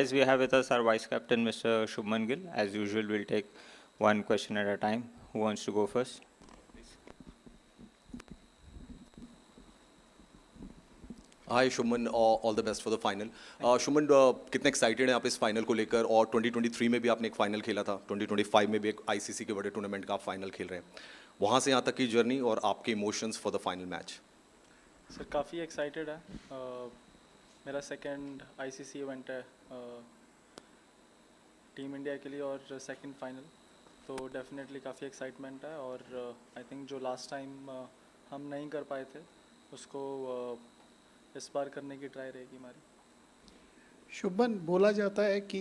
As we have with us our Vice Captain, Mr. Shubman Gill. As usual, we'll take one question at a time. Who wants to go first? Hi शुमन, all the best for the final. शुमन, कितने excited हैं आप इस final को लेकर? और 2023 में भी आपने एक फाइनल खेला था, 2025 में भी एक आईसीसी के बड़े टूर्नामेंट का आप फाइनल खेल रहे हैं। वहाँ से यहाँ तक की जर्नी और आपके emotions for the final match. Sir काफ़ी एक्साइटेड है। मेरा सेकंड आईसीसी इवेंट है टीम इंडिया के लिए और सेकंड फाइनल, तो डेफिनेटली काफ़ी एक्साइटमेंट है। और आई थिंक जो लास्ट टाइम हम नहीं कर पाए थे उसको इस बार करने की ट्राई रहेगी हमारी। शुभमन, बोला जाता है कि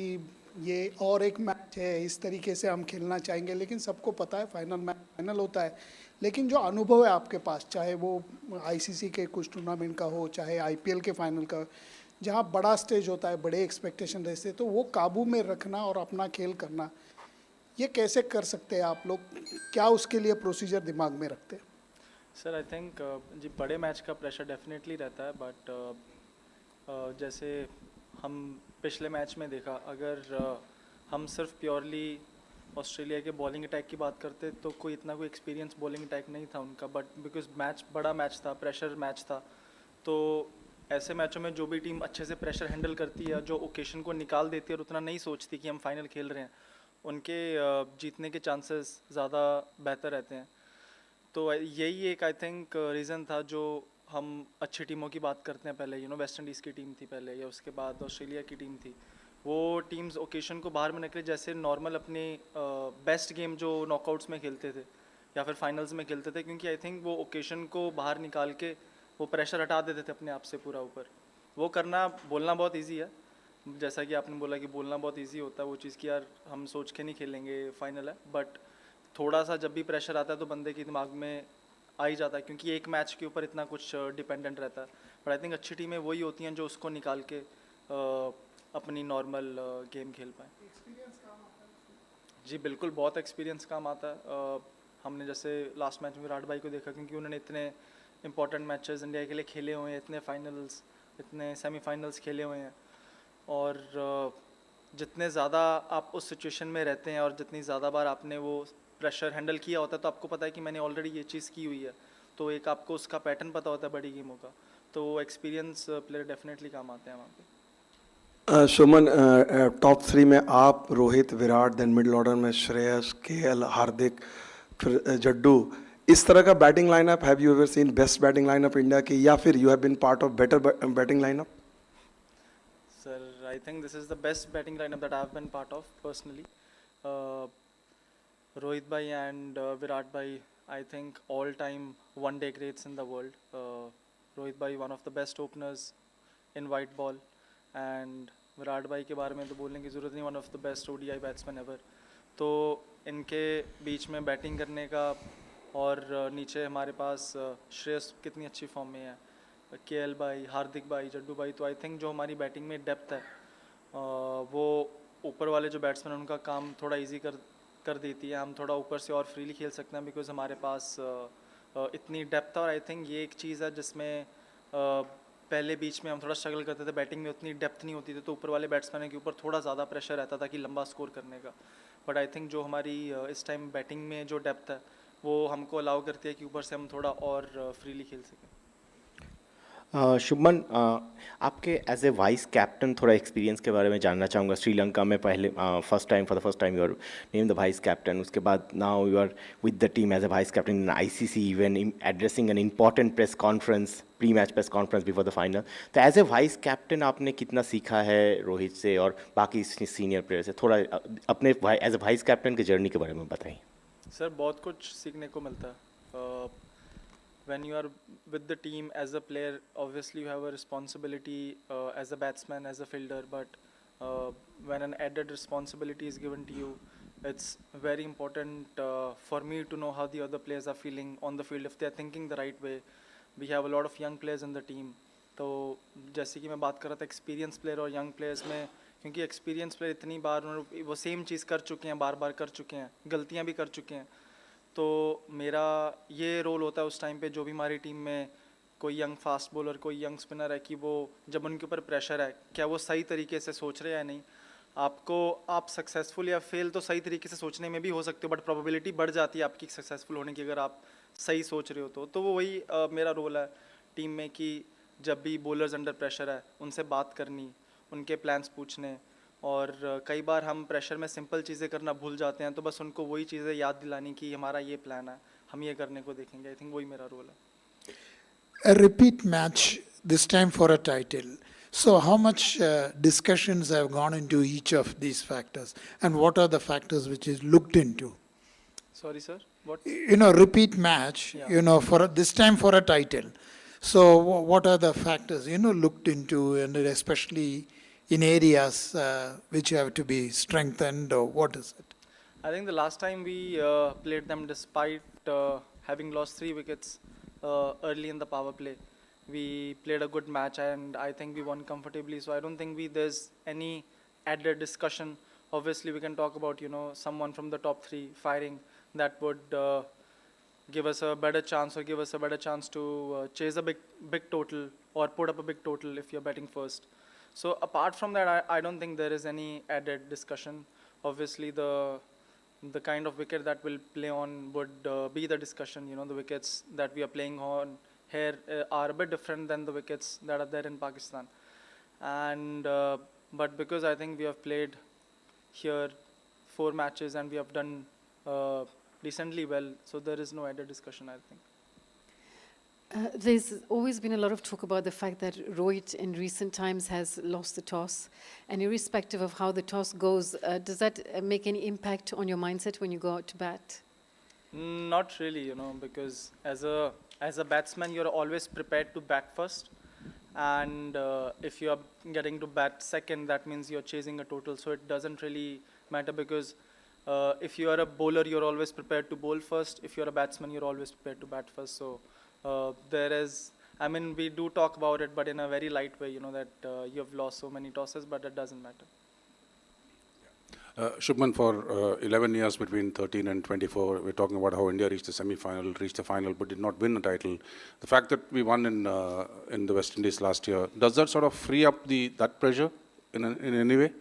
ये और एक मैच है, इस तरीके से हम खेलना चाहेंगे, लेकिन सबको पता है फाइनल मैच फाइनल होता है। लेकिन जो अनुभव है आपके पास, चाहे वो आईसीसी के कुछ टूर्नामेंट का हो, चाहे आईपीएल के फाइनल का, जहाँ बड़ा स्टेज होता है, बड़े एक्सपेक्टेशन रहते हैं, तो वो काबू में रखना और अपना खेल करना, ये कैसे कर सकते हैं आप लोग? क्या उसके लिए प्रोसीजर दिमाग में रखते हैं? सर आई थिंक जी बड़े मैच का प्रेशर डेफिनेटली रहता है, बट जैसे हम पिछले मैच में देखा, अगर हम सिर्फ प्योरली ऑस्ट्रेलिया के बॉलिंग अटैक की बात करते तो कोई एक्सपीरियंस बॉलिंग अटैक नहीं था उनका, बट बिकॉज मैच बड़ा मैच था, प्रेशर मैच था, तो ऐसे मैचों में जो भी टीम अच्छे से प्रेशर हैंडल करती है, जो ओकेशन को निकाल देती है और उतना नहीं सोचती कि हम फाइनल खेल रहे हैं, उनके जीतने के चांसेस ज़्यादा बेहतर रहते हैं। तो यही एक आई थिंक रीज़न था जो हम अच्छी टीमों की बात करते हैं। पहले वेस्ट इंडीज़ की टीम थी पहले, या उसके बाद ऑस्ट्रेलिया की टीम थी। वो टीम्स ओकेशन को बाहर में निकले, जैसे नॉर्मल अपने बेस्ट गेम जो नॉकआउट्स में खेलते थे या फिर फाइनल्स में खेलते थे, क्योंकि आई थिंक वो ओकेशन को बाहर निकाल के वो प्रेशर हटा देते थे अपने आप से पूरा ऊपर। वो करना, बोलना बहुत ईजी है, जैसा कि आपने बोला कि बोलना बहुत ईजी होता है वो चीज़ कि यार हम सोच के नहीं खेलेंगे फाइनल है, बट थोड़ा सा जब भी प्रेशर आता है तो बंदे के दिमाग में आ ही जाता है, क्योंकि एक मैच के ऊपर इतना कुछ डिपेंडेंट रहता है। बट आई थिंक अच्छी टीमें वही होती हैं जो उसको निकाल के अपनी नॉर्मल गेम खेल पाए। जी बिल्कुल, बहुत एक्सपीरियंस काम आता है। हमने जैसे लास्ट मैच में विराट भाई को देखा, क्योंकि उन्होंने इतने इंपॉर्टेंट मैचेस इंडिया के लिए खेले हुए हैं, इतने फाइनल्स, इतने सेमीफाइनल्स खेले हुए हैं, और जितने ज़्यादा आप उस सिचुएशन में रहते हैं और जितनी ज़्यादा बार आपने वो प्रेशर हैंडल किया होता है, तो आपको पता है कि मैंने ऑलरेडी ये चीज़ की हुई है, तो एक आपको उसका पैटर्न पता होता है बड़ी गेमों का, तो एक्सपीरियंस प्लेयर डेफिनेटली काम आते हैं वहाँ पे। सुमन, टॉप 3 में आप, Rohit, Virat, then middle order में श्रेयस, केएल, हार्दिक, फिर जड्डू, इस तरह का batting lineup, have you ever seen best batting lineup India की, या फिर you have been part of better batting lineup? Sir I think this is the best batting lineup that I have been part of personally. Rohit bhai and Virat bhai, I think all time one day greats in the world. Rohit bhai one of the best openers in white ball, and Virat भाई के बारे में तो बोलने की ज़रूरत नहीं, one of the best ODI batsman ever. तो इनके बीच में बैटिंग करने का, और नीचे हमारे पास श्रेयस कितनी अच्छी फॉर्म में है, केएल भाई, हार्दिक भाई, जड्डू भाई, तो आई थिंक जो हमारी बैटिंग में डेप्थ है वो ऊपर वाले जो बैट्समैन उनका काम थोड़ा इजी कर देती है। हम थोड़ा ऊपर से और फ्रीली खेल सकते हैं, बिकॉज हमारे पास इतनी डेप्थ है। और आई थिंक ये एक चीज़ है जिसमें पहले बीच में हम थोड़ा स्ट्रगल करते थे, बैटिंग में उतनी डेप्थ नहीं होती थी, तो ऊपर वाले बैट्समैन के ऊपर थोड़ा ज़्यादा प्रेशर रहता था कि लंबा स्कोर करने का। बट आई थिंक जो हमारी इस टाइम बैटिंग में जो डेप्थ है वो हमको अलाउ करती है कि ऊपर से हम थोड़ा और फ्रीली खेल सकें। शुभमन, आपके एज ए वाइस कैप्टन थोड़ा एक्सपीरियंस के बारे में जानना चाहूँगा। श्रीलंका में पहले first time, for the first time you are name the vice captain, उसके बाद now you are with the team as a vice captain in ICC, even addressing an important press conference, pre match press conference before the final. तो as a vice captain आपने कितना सीखा है रोहित से और बाकी सीनियर प्लेयर से? थोड़ा अपने एज ए वाइस कैप्टन की जर्नी के बारे में बताइए। सर बहुत कुछ सीखने को मिलता है। when you are with the team as a player, obviously you have a responsibility as a batsman, as a fielder, but when an added responsibility is given to you, it's very important for me to know how the other players are feeling on the field, if they are thinking the right way. We have a lot of young players in the team, तो जैसे कि मैं बात कर रहा था experience player और young players में, क्योंकि एक्सपीरियंस प्लेयर इतनी बार वो सेम चीज़ कर चुके हैं, बार बार कर चुके हैं, गलतियाँ भी कर चुके हैं, तो मेरा ये रोल होता है उस टाइम पे जो भी हमारी टीम में कोई यंग फास्ट बॉलर, कोई यंग स्पिनर है कि वो जब उनके ऊपर प्रेशर है, क्या वो सही तरीके से सोच रहे हैं या नहीं। आप सक्सेसफुल या फेल तो सही तरीके से सोचने में भी हो सकते हो, बट प्रोबेबिलिटी बढ़ जाती है आपकी सक्सेसफुल होने की अगर आप सही सोच रहे हो तो वो वही मेरा रोल है टीम में कि जब भी बॉलर्स अंडर प्रेशर है उनसे बात करनी, उनके प्लान्स पूछने। और कई बार हम प्रेशर में सिंपल चीज़ें करना भूल जाते हैं, तो बस उनको वही चीज़ें याद दिलानी कि हमारा ये प्लान है, हम ये करने को देखेंगे। आई थिंक वही मेरा रोल है। A repeat match, this time for a title. So, how much discussions have gone into each of these factors, and what are the factors which is looked into? Sorry sir, what? You know, repeat match. Yeah. You know, for this time for a title. So, what are the factors looked into, and especially in areas which have to be strengthened, or what is it? I think the last time we played them, despite having lost 3 wickets early in the power play, we played a good match and I think we won comfortably. So I don't think there's any added discussion. Obviously, we can talk about someone from the top 3 firing. That would give us a better chance, or give us a better chance to chase a big total or put up a big total if you're betting first. So apart from that, I don't think there is any added discussion. Obviously, the kind of wicket that we'll play on would be the discussion. The wickets that we are playing on here are a bit different than the wickets that are there in Pakistan. And but because I think we have played here 4 matches and we have done decently well, so there is no added discussion, I think. There's always been a lot of talk about the fact that Rohit in recent times has lost the toss. And irrespective of how the toss goes, does that make any impact on your mindset when you go out to bat? Not really, because as a batsman, you're always prepared to bat first. And if you are getting to bat second, that means you're chasing a total. So it doesn't really matter, because if you are a bowler, you're always prepared to bowl first. If you're a batsman, you're always prepared to bat first. So we do talk about it, but in a very light way, that you have lost so many tosses, but it doesn't matter. Shubman, for 11 years between 13 and 24, we're talking about how India reached the semi-final, reached the final, but did not win a title. The fact that we won in the West Indies last year, does that sort of free up that pressure in any way?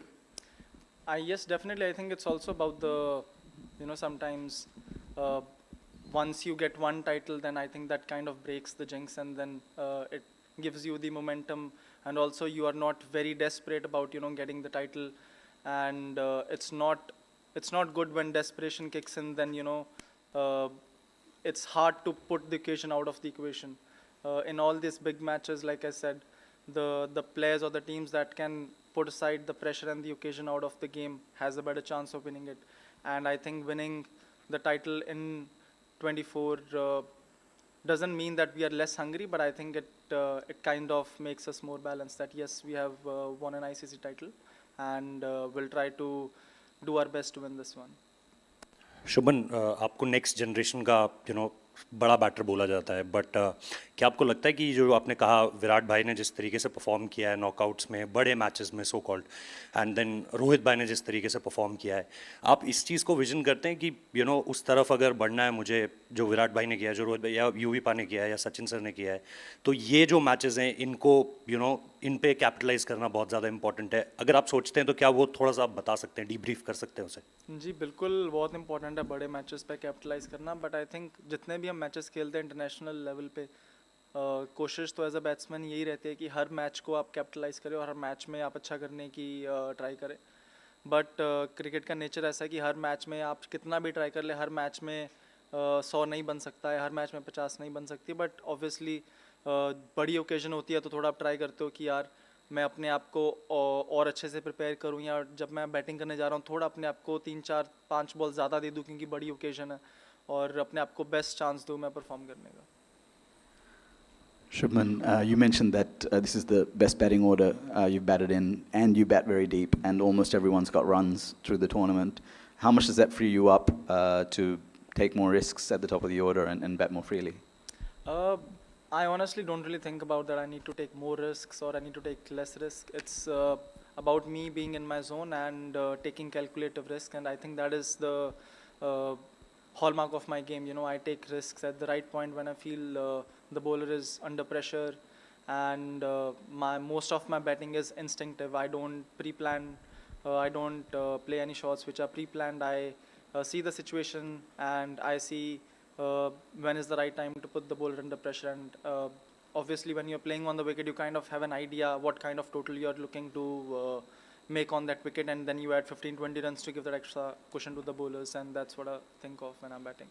Yes, definitely. I think it's also about the, sometimes once you get one title, then I think that kind of breaks the jinx, and then it gives you the momentum, and also you are not very desperate about, getting the title. And it's not good when desperation kicks in. Then it's hard to put the occasion out of the equation. In all these big matches, like I said, the players or the teams that can put aside the pressure and the occasion out of the game has a better chance of winning it. And I think winning the title in 24 doesn't mean that we are less hungry, but I think it kind of makes us more balanced. That yes, we have won an ICC title, and we'll try to do our best to win this one. शुभन, आपको next generation का बड़ा batter बोला जाता है, but क्या आपको लगता है कि जो आपने कहा विराट भाई ने जिस तरीके से परफॉर्म किया है नॉकआउट्स में, बड़े मैचेस में so called, and then Rohit भाई ने जिस तरीके से परफॉर्म किया है, आप इस चीज़ को विजन करते हैं कि उस तरफ अगर बढ़ना है मुझे, जो विराट भाई ने किया है, जो रोहित भाई या यूवी पा ने किया है या सचिन सर ने किया है, तो ये जो मैचेस हैं इनको इन पे कैपिटलाइज करना बहुत ज़्यादा इंपॉर्टेंट है? अगर आप सोचते हैं तो क्या वो थोड़ा सा आप बता सकते हैं, डीब्रीफ कर सकते हैं उसे? जी बिल्कुल, बहुत इंपॉर्टेंट है बड़े मैचेस पे कैपिटलाइज करना, बट आई थिंक जितने भी हम मैचेस खेलते हैं इंटरनेशनल लेवल पे, कोशिश तो एज अ बैट्समैन यही रहती है कि हर मैच को आप कैपिटलाइज करें और हर मैच में आप अच्छा करने की ट्राई करें। बट क्रिकेट का नेचर ऐसा है कि हर मैच में आप कितना भी ट्राई कर ले, हर मैच में 100 नहीं बन सकता है, हर मैच में 50 नहीं बन सकती। बट ऑब्वियसली बड़ी ओकेजन होती है तो थोड़ा आप ट्राई करते हो कि यार मैं अपने आप को और अच्छे से प्रिपेयर करूं, या जब मैं बैटिंग करने जा रहा हूं थोड़ा अपने आप को 3, 4, 5 बॉल ज़्यादा दे दूं क्योंकि बड़ी ओकेजन है, और अपने आप को बेस्ट चांस दूं मैं परफॉर्म करने का। Shubman, you mentioned that this is the best batting order you've batted in, and you bat very deep, and almost everyone's got runs through the tournament. How much does that free you up to take more risks at the top of the order and bat more freely? I honestly don't really think about that. I need to take more risks or I need to take less risk. It's about me being in my zone and taking calculative risk, and I think that is the hallmark of my game. I take risks at the right point when I feel the bowler is under pressure, and most of my batting is instinctive. I don't pre-plan. I don't play any shots which are pre-planned. I see the situation and I see when is the right time to put the bowler under pressure. And obviously, when you're playing on the wicket, you kind of have an idea what kind of total you're looking to make on that wicket, and then you add 15-20 runs to give that extra cushion to the bowlers, and that's what I think of when I'm batting.